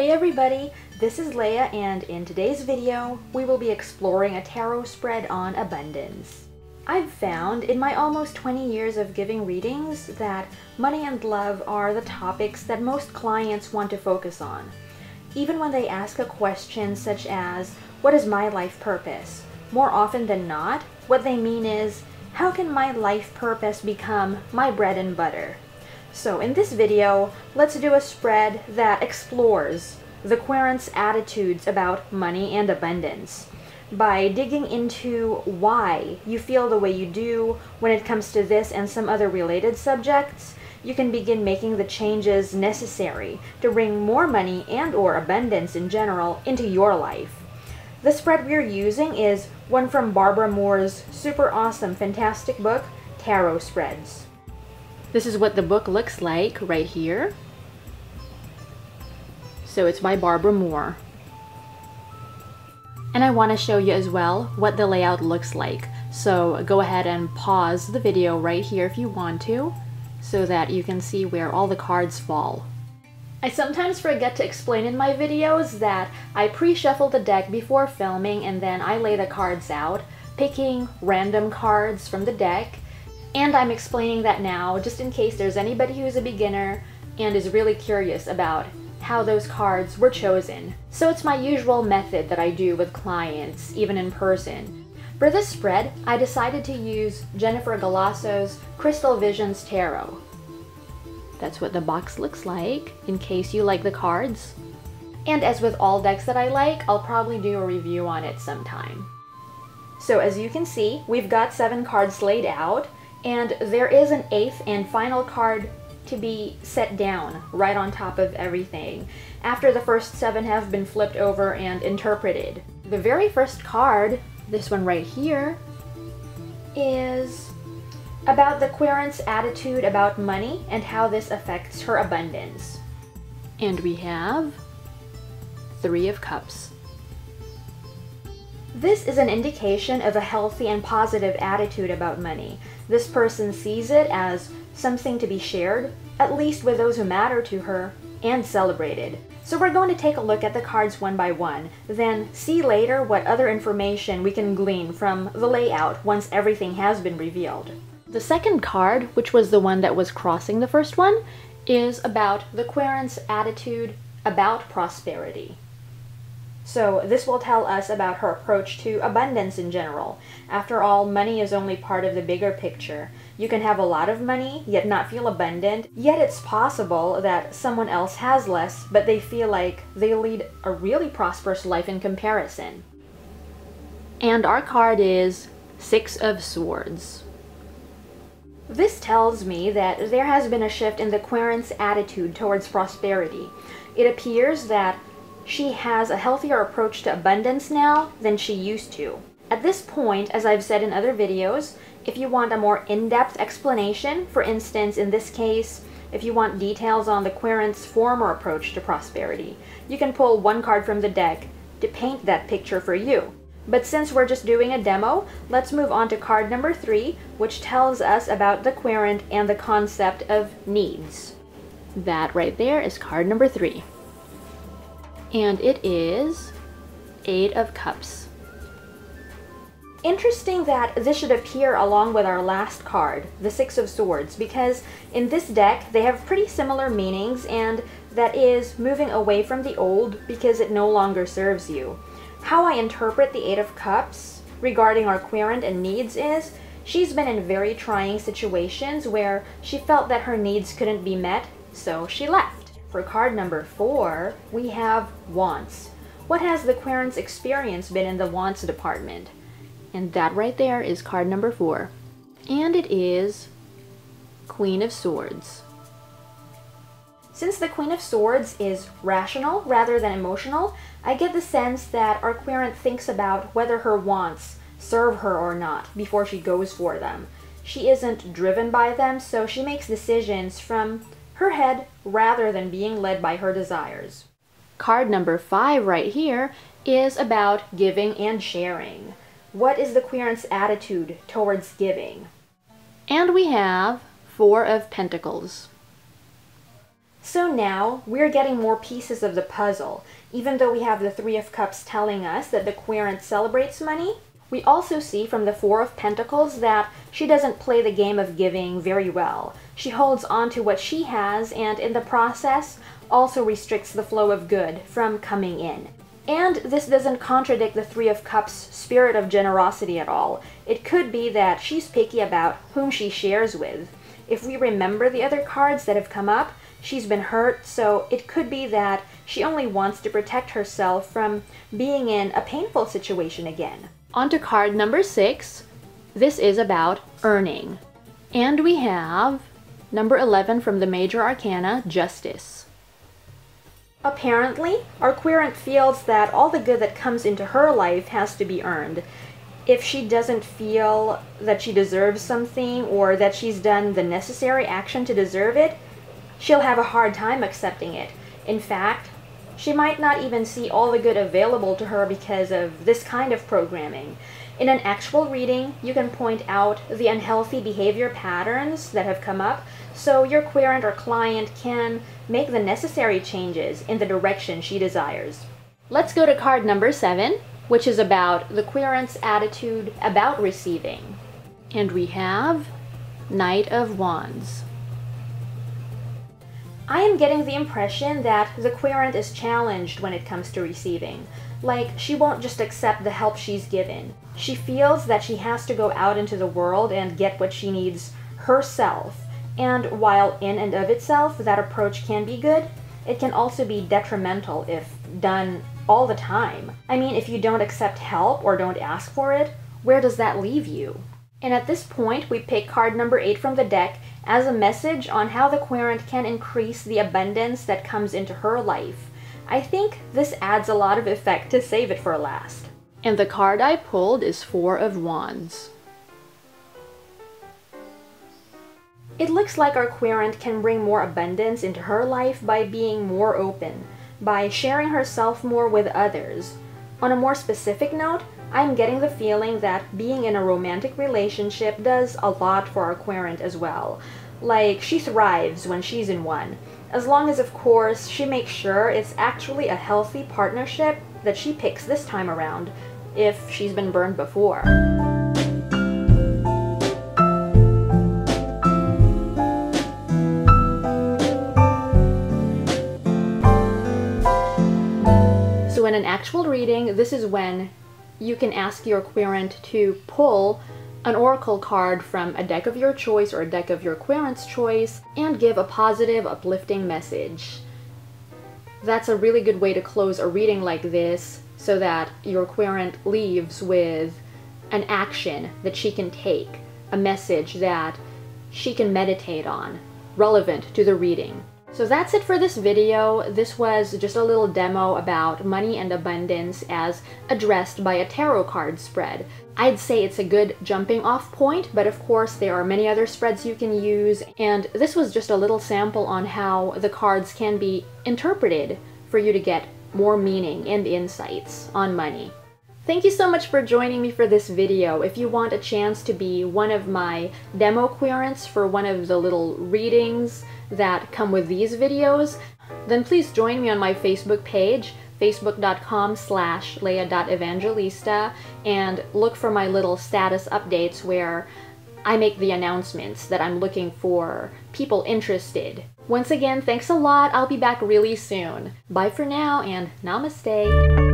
Hey everybody, this is Leia, and in today's video, we will be exploring a tarot spread on abundance. I've found in my almost 20 years of giving readings that money and love are the topics that most clients want to focus on. Even when they ask a question such as, "What is my life purpose?" more often than not, what they mean is, how can my life purpose become my bread and butter? So in this video, let's do a spread that explores the querent's attitudes about money and abundance by digging into why you feel the way you do when it comes to this and some other related subjects. You can begin making the changes necessary to bring more money and/or abundance in general into your life. The spread we're using is one from Barbara Moore's super awesome, fantastic book, Tarot Spreads. This is what the book looks like right here. So it's by Barbara Moore. And I want to show you as well what the layout looks like. So go ahead and pause the video right here if you want to, so that you can see where all the cards fall. I sometimes forget to explain in my videos that I pre-shuffle the deck before filming and then I lay the cards out, picking random cards from the deck. And I'm explaining that now just in case there's anybody who's a beginner and is really curious about how those cards were chosen. So it's my usual method that I do with clients, even in person. For this spread, I decided to use Jennifer Galasso's Crystal Visions Tarot. That's what the box looks like, in case you like the cards. And as with all decks that I like, I'll probably do a review on it sometime. So as you can see, we've got 7 cards laid out, and there is an 8th and final card to be set down right on top of everything after the first 7 have been flipped over and interpreted. The very first card, this one right here, is about the querent's attitude about money and how this affects her abundance. And we have 3 of Cups. This is an indication of a healthy and positive attitude about money. This person sees it as something to be shared, at least with those who matter to her, and celebrated. So we're going to take a look at the cards one by one, then see later what other information we can glean from the layout once everything has been revealed. The second card, which was the one that was crossing the first one, is about the querent's attitude about prosperity. So this will tell us about her approach to abundance in general. After all, money is only part of the bigger picture. You can have a lot of money, yet not feel abundant, yet it's possible that someone else has less, but they feel like they lead a really prosperous life in comparison. And our card is 6 of Swords. This tells me that there has been a shift in the querent's attitude towards prosperity. It appears that she has a healthier approach to abundance now than she used to. At this point, as I've said in other videos, if you want a more in-depth explanation, for instance in this case, if you want details on the querent's former approach to prosperity, you can pull one card from the deck to paint that picture for you. But since we're just doing a demo, let's move on to card number 3, which tells us about the querent and the concept of needs. That right there is card number 3. And it is 8 of Cups. Interesting that this should appear along with our last card, the 6 of Swords, because in this deck they have pretty similar meanings, and that is moving away from the old because it no longer serves you. How I interpret the 8 of Cups regarding our querent and needs is, she's been in very trying situations where she felt that her needs couldn't be met, so she left. For card number 4, we have Wants. What has the querent's experience been in the Wants department? And that right there is card number 4. And it is Queen of Swords. Since the Queen of Swords is rational rather than emotional, I get the sense that our querent thinks about whether her wants serve her or not before she goes for them. She isn't driven by them, so she makes decisions from her head rather than being led by her desires. Card number 5 right here is about giving and sharing. What is the querent's attitude towards giving? And we have 4 of Pentacles. So now we're getting more pieces of the puzzle. Even though we have the Three of Cups telling us that the querent celebrates money, we also see from the Four of Pentacles that she doesn't play the game of giving very well. She holds on to what she has and in the process also restricts the flow of good from coming in. And this doesn't contradict the Three of Cups' spirit of generosity at all. It could be that she's picky about whom she shares with. If we remember the other cards that have come up, she's been hurt, so it could be that she only wants to protect herself from being in a painful situation again. On to card number 6. This is about earning. And we have number 11 from the Major Arcana, Justice. Apparently, our querent feels that all the good that comes into her life has to be earned. If she doesn't feel that she deserves something or that she's done the necessary action to deserve it, she'll have a hard time accepting it. In fact, she might not even see all the good available to her because of this kind of programming. In an actual reading, you can point out the unhealthy behavior patterns that have come up, so your querent or client can make the necessary changes in the direction she desires. Let's go to card number 7, which is about the querent's attitude about receiving. And we have Knight of Wands. I am getting the impression that the querent is challenged when it comes to receiving. Like, she won't just accept the help she's given. She feels that she has to go out into the world and get what she needs herself. And while in and of itself that approach can be good, it can also be detrimental if done all the time. I mean, if you don't accept help or don't ask for it, where does that leave you? And at this point, we pick card number 8 from the deck as a message on how the querent can increase the abundance that comes into her life. I think this adds a lot of effect to save it for last. And the card I pulled is Four of Wands. It looks like our querent can bring more abundance into her life by being more open, by sharing herself more with others. On a more specific note, I'm getting the feeling that being in a romantic relationship does a lot for our querent as well. Like, she thrives when she's in one, as long as, of course, she makes sure it's actually a healthy partnership that she picks this time around, if she's been burned before. So in an actual reading, this is when you can ask your querent to pull an oracle card from a deck of your choice or a deck of your querent's choice and give a positive, uplifting message. That's a really good way to close a reading like this so that your querent leaves with an action that she can take, a message that she can meditate on, relevant to the reading. So that's it for this video. This was just a little demo about money and abundance as addressed by a tarot card spread. I'd say it's a good jumping off point, but of course there are many other spreads you can use, and this was just a little sample on how the cards can be interpreted for you to get more meaning and insights on money. Thank you so much for joining me for this video. If you want a chance to be one of my demo querents for one of the little readings that come with these videos, then please join me on my Facebook page, facebook.com/leah.evangelista, and look for my little status updates where I make the announcements that I'm looking for people interested. Once again, thanks a lot. I'll be back really soon. Bye for now, and namaste.